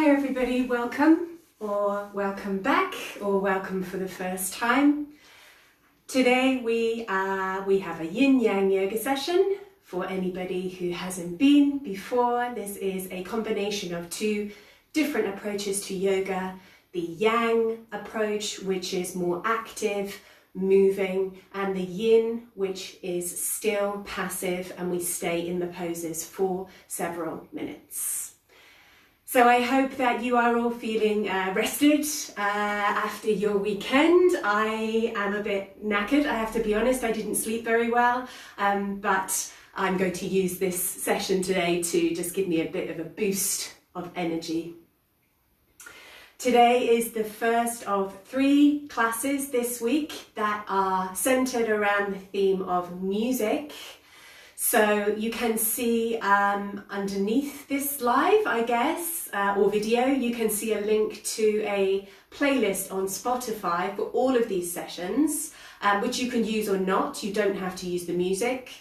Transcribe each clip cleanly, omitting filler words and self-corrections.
Hi everybody, welcome or welcome back or welcome for the first time. Today we have a yin yang yoga session for anybody who hasn't been before. This is a combination of two different approaches to yoga. The yang approach, which is more active, moving, and the yin, which is still passive and we stay in the poses for several minutes. So I hope that you are all feeling rested after your weekend. I am a bit knackered, I have to be honest. I didn't sleep very well, but I'm going to use this session today to just give me a bit of a boost of energy. Today is the first of 3 classes this week that are centered around the theme of music. So you can see underneath this live, I guess, or video, you can see a link to a playlist on Spotify for all of these sessions, which you can use or not. You don't have to use the music.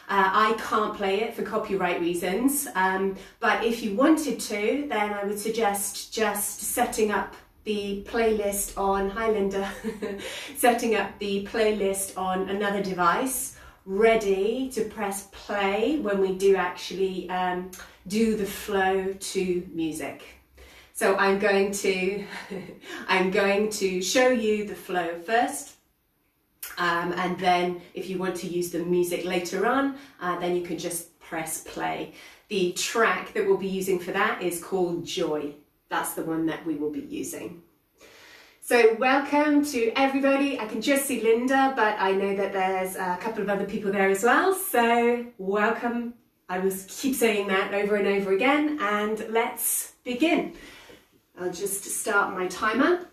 I can't play it for copyright reasons, but if you wanted to, then I would suggest just setting up the playlist on, hi Linda, setting up the playlist on another device, ready to press play when we do actually do the flow to music. So I'm going to show you the flow first, and then if you want to use the music later on, then you can just press play. The track that we'll be using for that is called Joy. That's the one that we will be using. So welcome to everybody. I can just see Linda, but I know that there's a couple of other people there as well. So welcome. I will keep saying that over and over again, and let's begin. I'll just start my timer.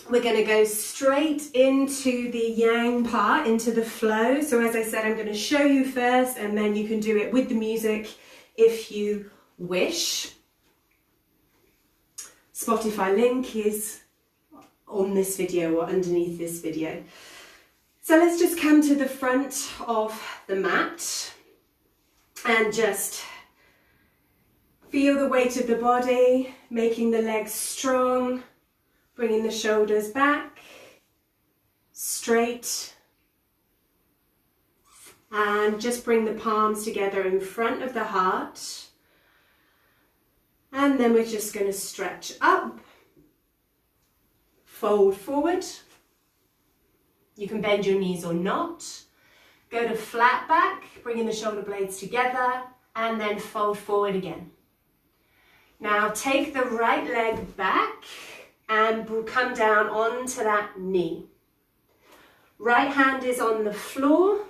We're going to go straight into the yang part, into the flow. So as I said, I'm going to show you first, and then you can do it with the music if you wish. Spotify link is on this video or underneath this video. So let's just come to the front of the mat and just feel the weight of the body, making the legs strong, bringing the shoulders back, straight, and just bring the palms together in front of the heart. And then we're just going to stretch up, fold forward. You can bend your knees or not. Go to flat back, bringing the shoulder blades together, and then fold forward again. Now take the right leg back and come down onto that knee. Right hand is on the floor,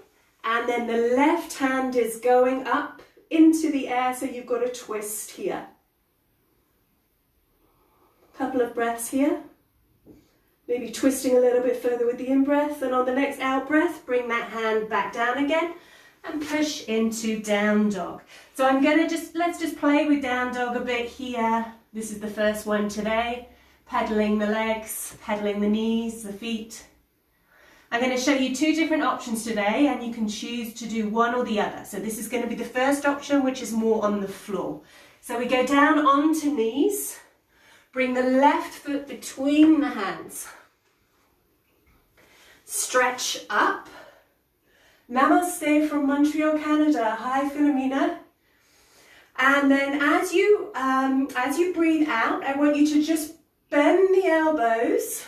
and then the left hand is going up into the air, so you've got a twist here. Couple of breaths here. Maybe twisting a little bit further with the in-breath, and on the next out-breath, bring that hand back down again and push into down dog. So I'm going to let's just play with down dog a bit here. This is the first one today. Pedaling the legs, pedaling the knees, the feet. I'm going to show you 2 different options today, and you can choose to do one or the other. So this is going to be the first option, which is more on the floor. So we go down onto knees. Bring the left foot between the hands. Stretch up. Namaste from Montreal, Canada. Hi, Philomena. And then as you breathe out, I want you to just bend the elbows,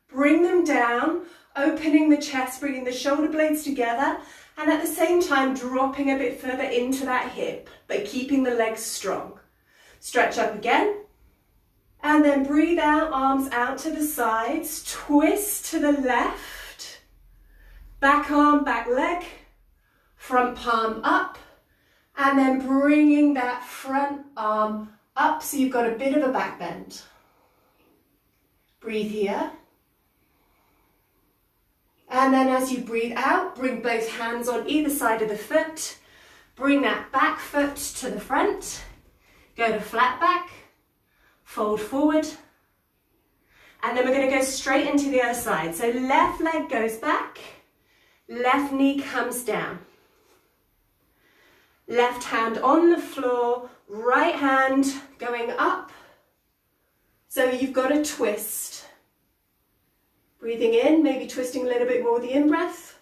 bring them down, opening the chest, bringing the shoulder blades together, and at the same time dropping a bit further into that hip, but keeping the legs strong. Stretch up again. And then breathe out, arms out to the sides, twist to the left, back arm, back leg, front palm up, and then bringing that front arm up so you've got a bit of a back bend. Breathe here. And then as you breathe out, bring both hands on either side of the foot, bring that back foot to the front, go to flat back, fold forward, and then we're going to go straight into the other side. So left leg goes back, left knee comes down. Left hand on the floor, right hand going up, So you've got a twist. Breathing in, maybe twisting a little bit more the in-breath.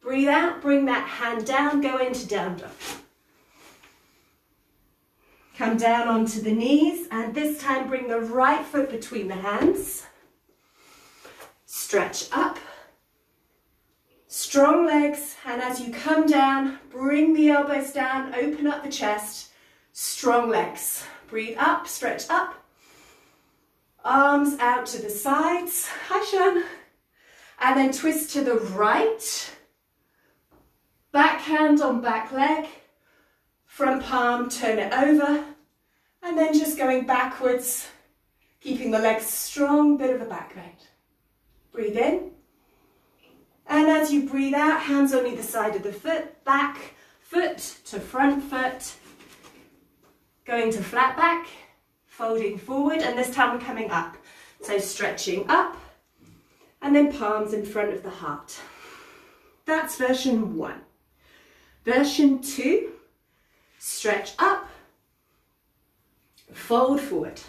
Breathe out, bring that hand down, go into down dog. Come down onto the knees, and this time bring the right foot between the hands. Stretch up. Strong legs, and as you come down, bring the elbows down, open up the chest. Strong legs. Breathe up, stretch up. Arms out to the sides. Hi, Sean. And then twist to the right. Back hand on back leg. Front palm, turn it over. And then just going backwards, keeping the legs strong, bit of a back bend. Breathe in. And as you breathe out, hands on either side of the foot, back foot to front foot. Going to flat back, folding forward, and this time we're coming up. So stretching up, and then palms in front of the heart. That's version 1. Version 2, stretch up, fold forward.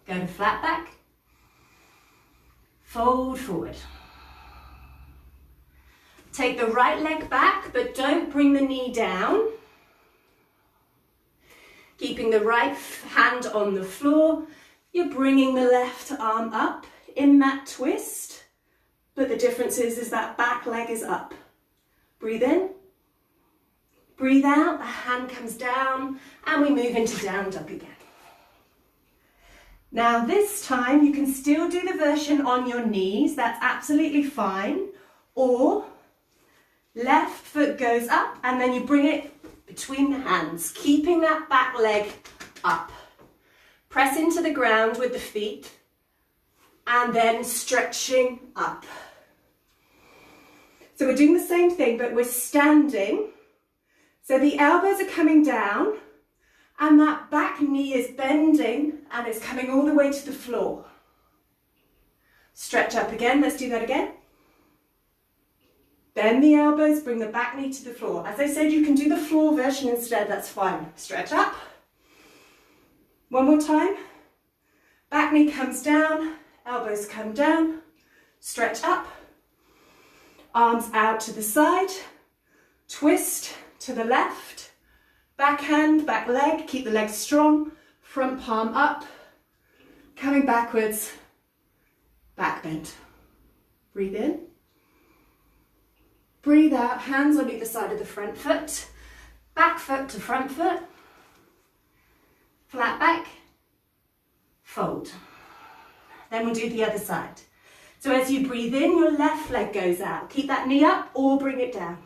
Go to flat back, fold forward. Take the right leg back, but don't bring the knee down. Keeping the right hand on the floor, you're bringing the left arm up in that twist, but the difference is that back leg is up. Breathe in, breathe out, the hand comes down, and we move into down dog again. Now this time you can still do the version on your knees, that's absolutely fine, or left foot goes up and then you bring it between the hands, keeping that back leg up. Press into the ground with the feet and then stretching up. So we're doing the same thing, but we're standing. So the elbows are coming down and that back knee is bending and it's coming all the way to the floor. Stretch up again, let's do that again. Bend the elbows, bring the back knee to the floor. As I said, you can do the floor version instead, that's fine. Stretch up. One more time. Back knee comes down, elbows come down. Stretch up. Arms out to the side. Twist to the left. Back hand, back leg, keep the legs strong. Front palm up. Coming backwards. Back bend. Breathe in. Breathe out, hands on either side of the front foot, back foot to front foot, flat back, fold. Then we'll do the other side. So as you breathe in, your left leg goes out. Keep that knee up or bring it down.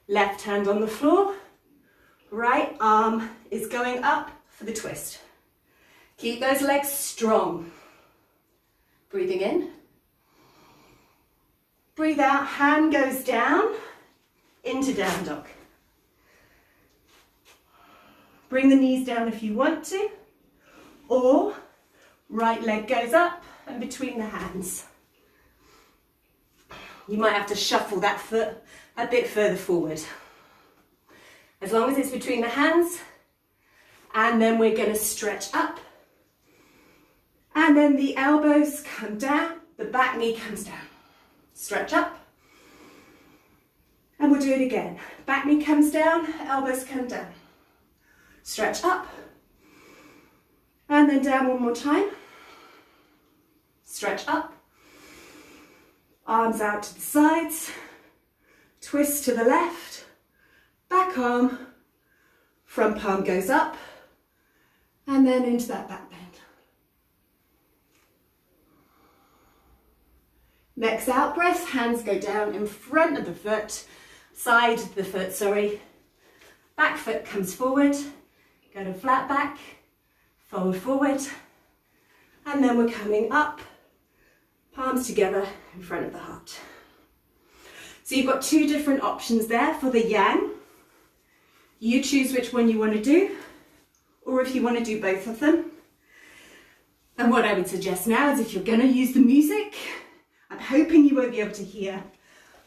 Left hand on the floor, right arm is going up for the twist. Keep those legs strong. Breathing in. Breathe out, hand goes down into down dog. Bring the knees down if you want to, or right leg goes up and between the hands. You might have to shuffle that foot a bit further forward. As long as it's between the hands, and then we're going to stretch up, and then the elbows come down, the back knee comes down. Stretch up, and we'll do it again. Back knee comes down, elbows come down. Stretch up, and then down one more time. Stretch up, arms out to the sides, twist to the left, back arm, front palm goes up, and then into that back bend. Next out breath, hands go down in front of the foot, side of the foot, sorry. Back foot comes forward, go to flat back, fold forward, and then we're coming up, palms together in front of the heart. So you've got two different options there for the yang. You choose which one you want to do, or if you want to do both of them. And what I would suggest now is if you're going to use the music, I'm hoping you won't be able to hear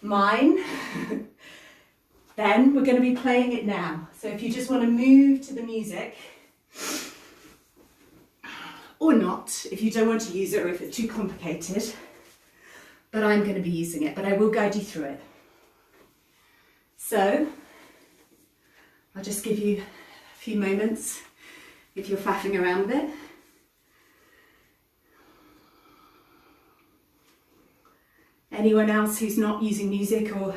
mine, then we're going to be playing it now. So if you just want to move to the music, or not, if you don't want to use it or if it's too complicated. But I'm going to be using it, but I will guide you through it. So, I'll just give you a few moments if you're faffing around with it. Anyone else who's not using music, or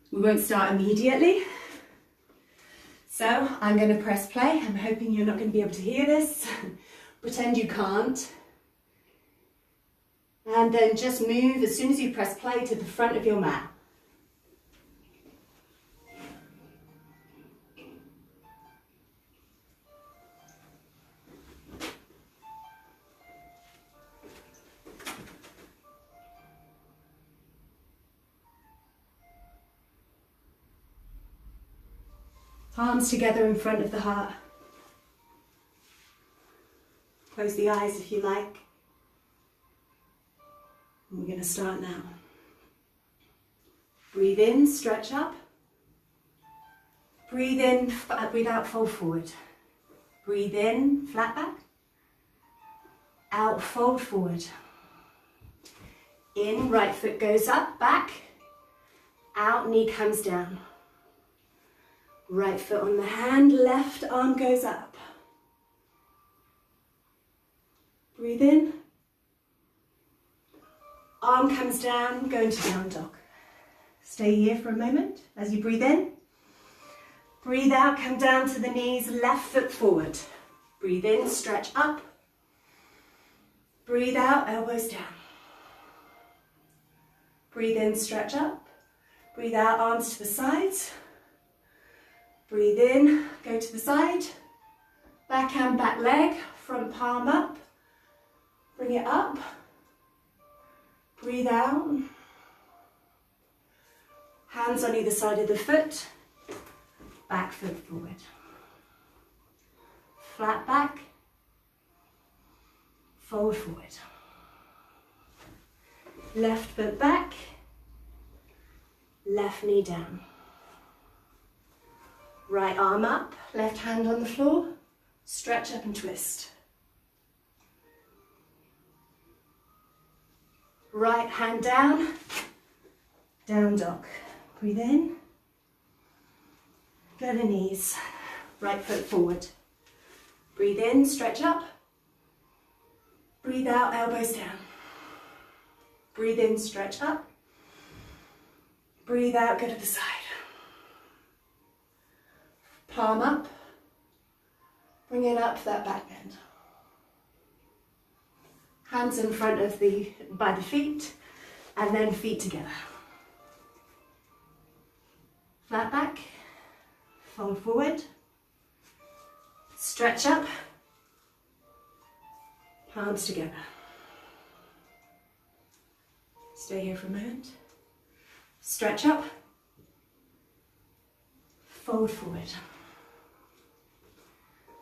we won't start immediately. So I'm going to press play. I'm hoping you're not going to be able to hear this. Pretend you can't. And then just move as soon as you press play to the front of your mat. Palms together in front of the heart. Close the eyes if you like. And we're going to start now. Breathe in, stretch up. Breathe in, breathe out, fold forward. Breathe in, flat back. Out, fold forward. In, right foot goes up, back. Out, knee comes down. Right foot on the hand, left arm goes up. Breathe in. Arm comes down, go into down dog. Stay here for a moment as you breathe in. Breathe out, come down to the knees, left foot forward. Breathe in, stretch up. Breathe out, elbows down. Breathe in, stretch up. Breathe out, arms to the sides. Breathe in, go to the side. Back hand, back leg, front palm up. Bring it up. Breathe out. Hands on either side of the foot. Back foot forward. Flat back. Fold forward. Left foot back. Left knee down. Right arm up, left hand on the floor. Stretch up and twist. Right hand down, down dog. Breathe in. Go to knees. Right foot forward. Breathe in, stretch up. Breathe out, elbows down. Breathe in, stretch up. Breathe out, go to the side. Palm up. Bring it up, that back bend. Hands in front of by the feet, and then feet together. Flat back, fold forward, stretch up, palms together. Stay here for a moment. Stretch up, fold forward.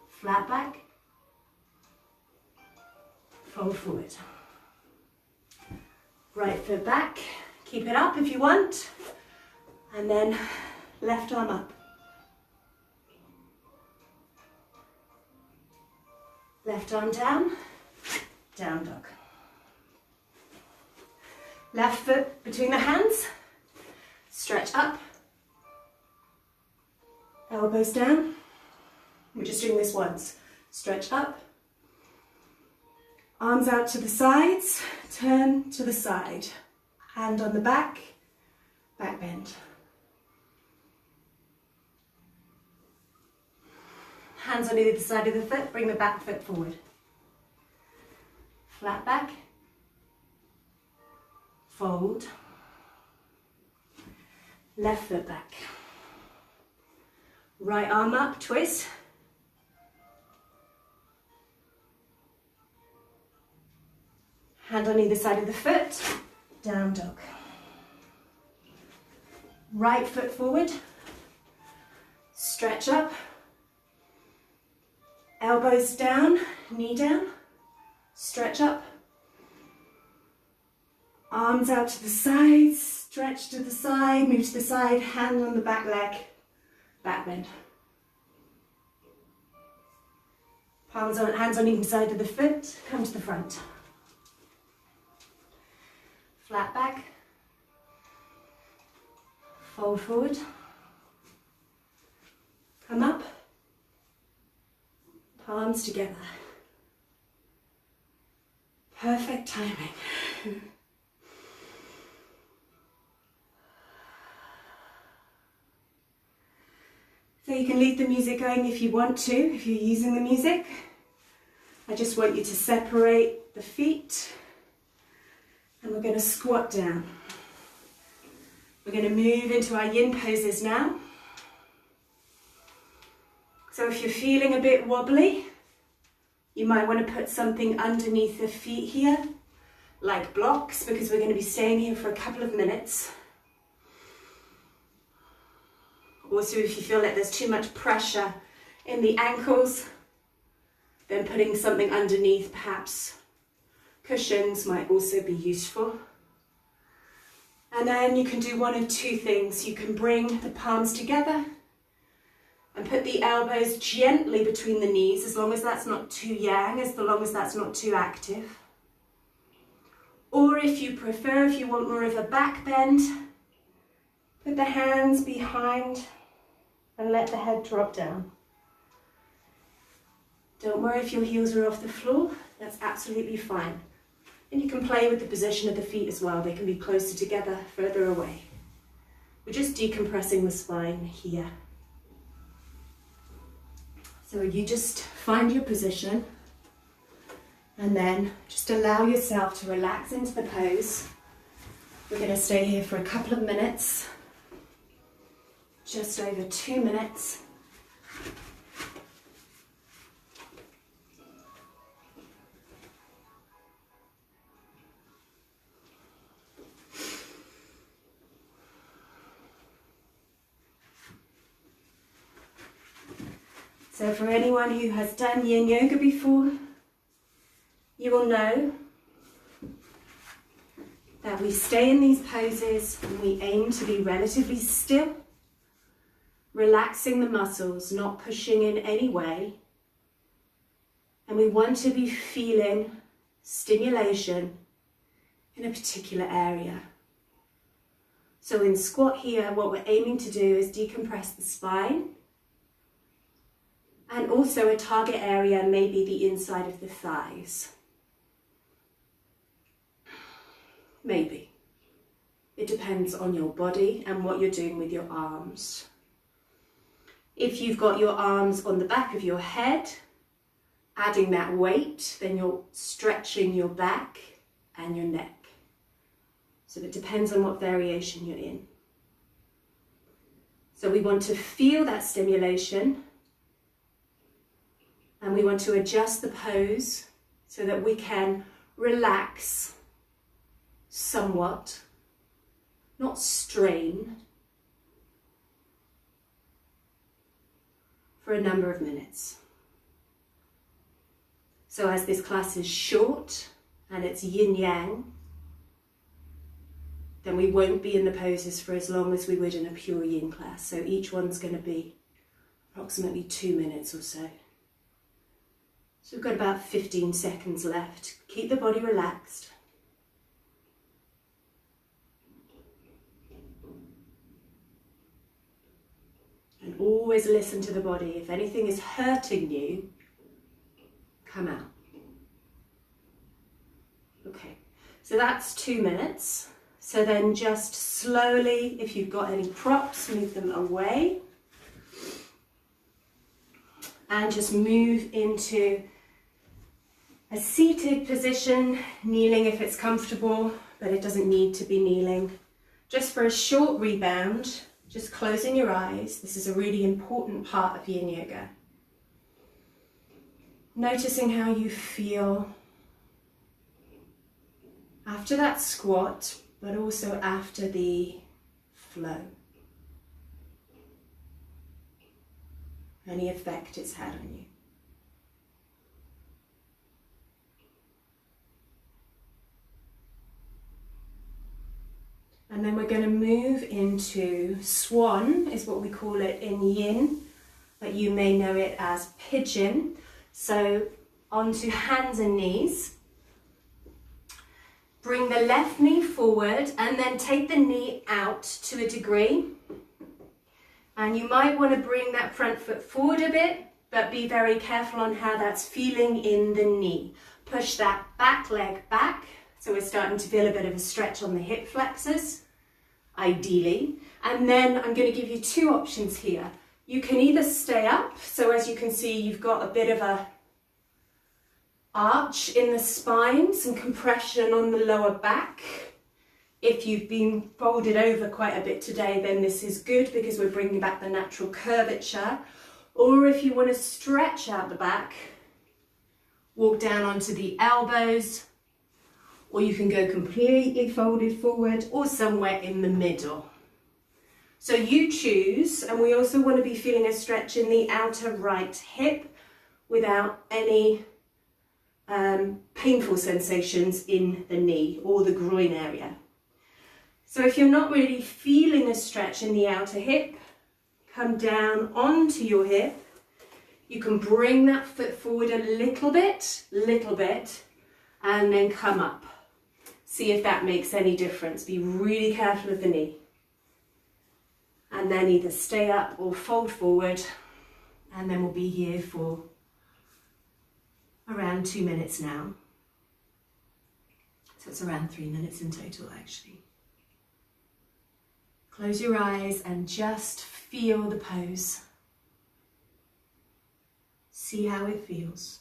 Flat back, fold forward. Right foot back, keep it up if you want, and then left arm up. Left arm down, down dog. Left foot between the hands, stretch up, elbows down. We're just doing this once. Stretch up, arms out to the sides, turn to the side. Hand on the back, back bend. Hands on either side of the foot, bring the back foot forward. Flat back, fold, left foot back. Right arm up, twist. Hand on either side of the foot, down dog. Right foot forward, stretch up, elbows down, knee down, stretch up, arms out to the sides, stretch to the side, move to the side, hand on the back leg, back bend. Hands on either side of the foot, come to the front. Flat back, fold forward, come up, palms together. Perfect timing. So you can leave the music going if you want to, if you're using the music. I just want you to separate the feet and we're going to squat down. We're going to move into our yin poses now. So if you're feeling a bit wobbly, you might want to put something underneath the feet here, like blocks, because we're going to be staying here for a couple of minutes. Also, if you feel like there's too much pressure in the ankles, then putting something underneath, perhaps cushions, might also be useful. And then you can do one of two things. You can bring the palms together and put the elbows gently between the knees, as long as that's not too yang, as long as that's not too active. Or if you prefer, if you want more of a back bend, put the hands behind and let the head drop down. Don't worry if your heels are off the floor, that's absolutely fine. And you can play with the position of the feet as well. They can be closer together, further away. We're just decompressing the spine here. So you just find your position and then just allow yourself to relax into the pose. We're going to stay here for a couple of minutes. Just over 2 minutes. So for anyone who has done yin yoga before, you will know that we stay in these poses and we aim to be relatively still, relaxing the muscles, not pushing in any way. And we want to be feeling stimulation in a particular area. So in squat here, what we're aiming to do is decompress the spine. And also a target area may be the inside of the thighs. Maybe. It depends on your body and what you're doing with your arms. If you've got your arms on the back of your head, adding that weight, then you're stretching your back and your neck. So it depends on what variation you're in. So we want to feel that stimulation. And we want to adjust the pose so that we can relax somewhat, not strain, for a number of minutes. So as this class is short and it's yin-yang, then we won't be in the poses for as long as we would in a pure yin class. So each one's going to be approximately 2 minutes or so. So we've got about 15 seconds left. Keep the body relaxed. And always listen to the body. If anything is hurting you, come out. Okay, so that's 2 minutes. So then just slowly, if you've got any props, move them away. And just move into a seated position, kneeling if it's comfortable, but it doesn't need to be kneeling. Just for a short rebound, just closing your eyes. This is a really important part of yin yoga. Noticing how you feel after that squat, but also after the flow. Any effect it's had on you. And then we're going to move into swan, is what we call it in yin, but you may know it as pigeon. So onto hands and knees. Bring the left knee forward and then take the knee out to a degree. And you might want to bring that front foot forward a bit, but be very careful on how that's feeling in the knee. Push that back leg back. So we're starting to feel a bit of a stretch on the hip flexors, ideally. And then I'm going to give you two options here. You can either stay up. So as you can see, you've got a bit of a arch in the spine, some compression on the lower back. If you've been folded over quite a bit today, then this is good because we're bringing back the natural curvature. Or if you want to stretch out the back, walk down onto the elbows, or you can go completely folded forward or somewhere in the middle. So you choose, and we also want to be feeling a stretch in the outer right hip without any painful sensations in the knee or the groin area. So if you're not really feeling a stretch in the outer hip, come down onto your hip. You can bring that foot forward a little bit, and then come up. See if that makes any difference. Be really careful of the knee. And then either stay up or fold forward, and then we'll be here for around 2 minutes now. So it's around 3 minutes in total, actually. Close your eyes and just feel the pose. See how it feels.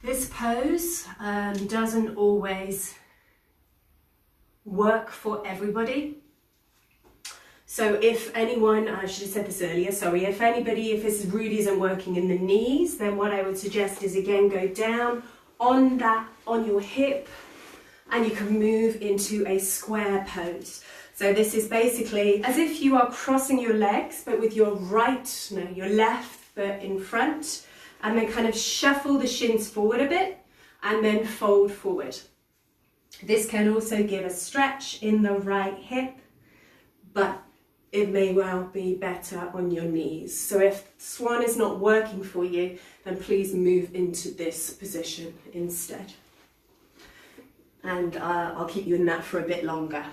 This pose doesn't always work for everybody. So if anyone, I should have said this earlier, sorry, if this really isn't working in the knees, then what I would suggest is again go down on your hip, and you can move into a square pose. So this is basically as if you are crossing your legs, but with your left foot in front, and then kind of shuffle the shins forward a bit and then fold forward. This can also give a stretch in the right hip, but it may well be better on your knees. So if swan is not working for you, then please move into this position instead. And I'll keep you in that for a bit longer.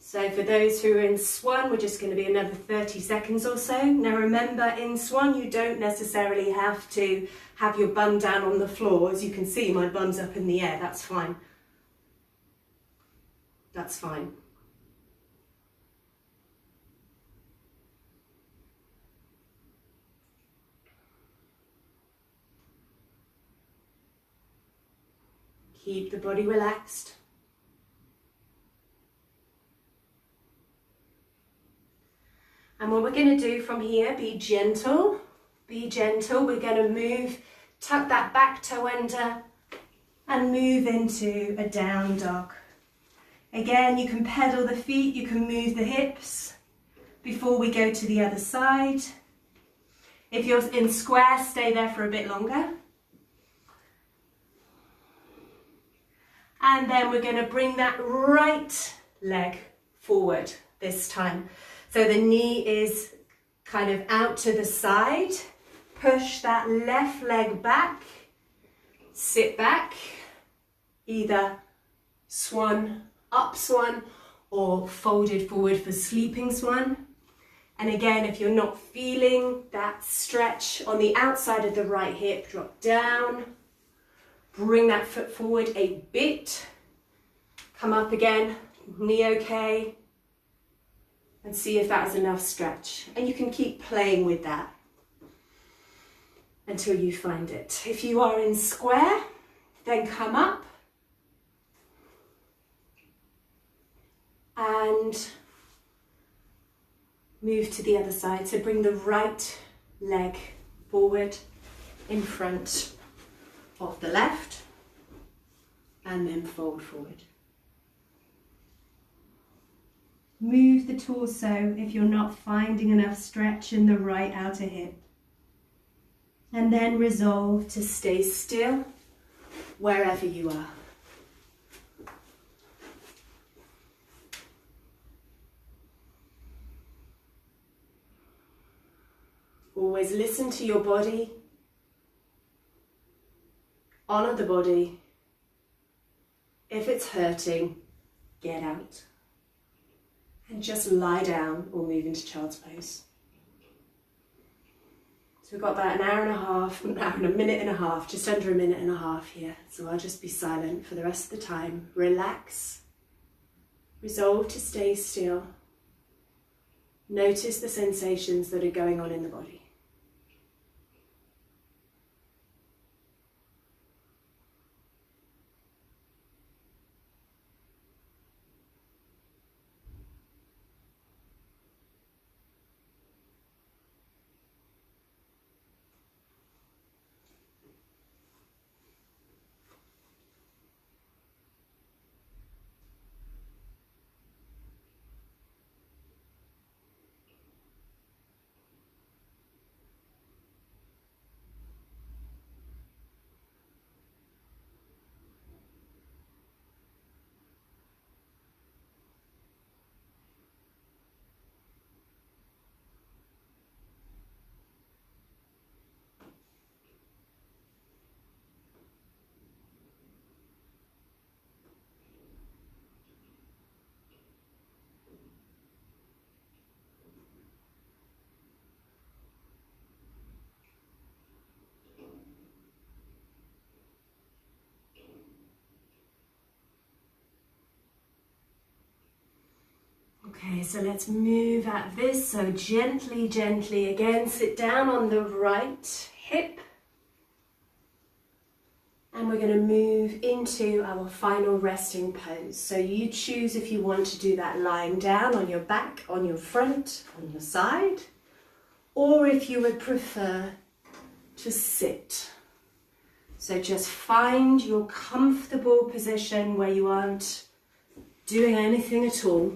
So for those who are in swan, we're just going to be another 30 seconds or so. Now remember, in swan, you don't necessarily have to have your bum down on the floor. As you can see, my bum's up in the air. That's fine. That's fine. Keep the body relaxed. And what we're going to do from here, be gentle, we're going to move, tuck that back toe under and move into a down dog. Again, you can pedal the feet, you can move the hips before we go to the other side. If you're in square, stay there for a bit longer. And then we're going to bring that right leg forward this time. So the knee is kind of out to the side. Push that left leg back. Sit back. Either swan, up swan, or folded forward for sleeping swan. And again, if you're not feeling that stretch on the outside of the right hip, drop down. Bring that foot forward a bit. Come up again, knee okay. And see if that is enough stretch. And you can keep playing with that until you find it. If you are in square, then come up and move to the other side. So bring the right leg forward in front of the left and then fold forward. Move the torso if you're not finding enough stretch in the right outer hip. And then resolve to stay still wherever you are. Always listen to your body. Honor the body. If it's hurting, get out. And just lie down or move into child's pose. So we've got about an hour and a half, an hour and a minute and a half, just under a minute and a half here. So I'll just be silent for the rest of the time. Relax. Resolve to stay still. Notice the sensations that are going on in the body. Okay, so let's move at this. So gently, gently again, sit down on the right hip. And we're going to move into our final resting pose. So you choose if you want to do that lying down on your back, on your front, on your side, or if you would prefer to sit. So just find your comfortable position where you aren't doing anything at all.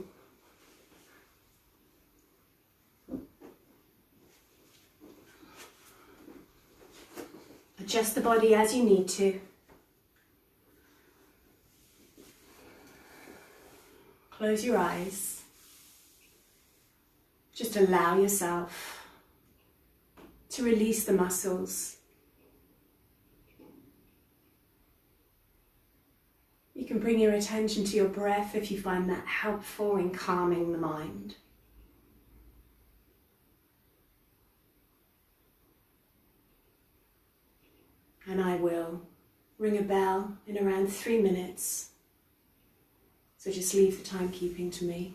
Adjust the body as you need to. Close your eyes. Just allow yourself to release the muscles. You can bring your attention to your breath if you find that helpful in calming the mind. And I will ring a bell in around 3 minutes. So just leave the timekeeping to me.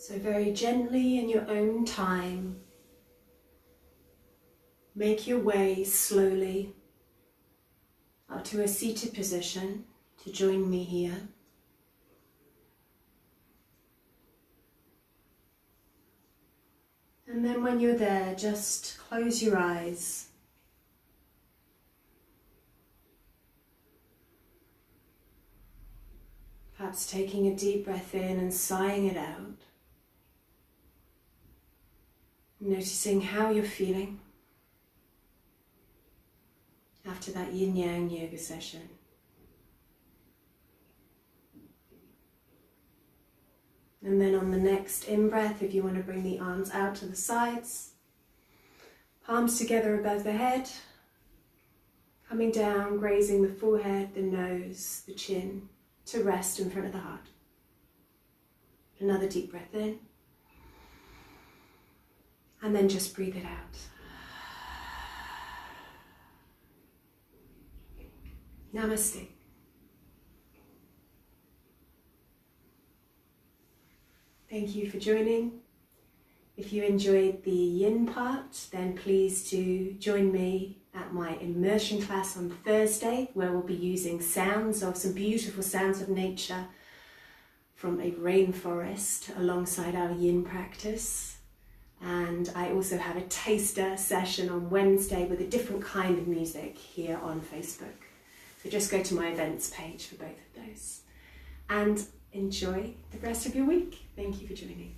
So very gently in your own time, make your way slowly up to a seated position to join me here. And then when you're there, just close your eyes. Perhaps taking a deep breath in and sighing it out. Noticing how you're feeling after that yin-yang yoga session. And then on the next in-breath, if you want to bring the arms out to the sides, palms together above the head, coming down, grazing the forehead, the nose, the chin, to rest in front of the heart. Another deep breath in. And then just breathe it out. Namaste. Thank you for joining. If you enjoyed the yin part, then please do join me at my immersion class on Thursday, where we'll be using some beautiful sounds of nature from a rainforest alongside our yin practice. And I also have a taster session on Wednesday with a different kind of music here on Facebook. So just go to my events page for both of those. And enjoy the rest of your week. Thank you for joining.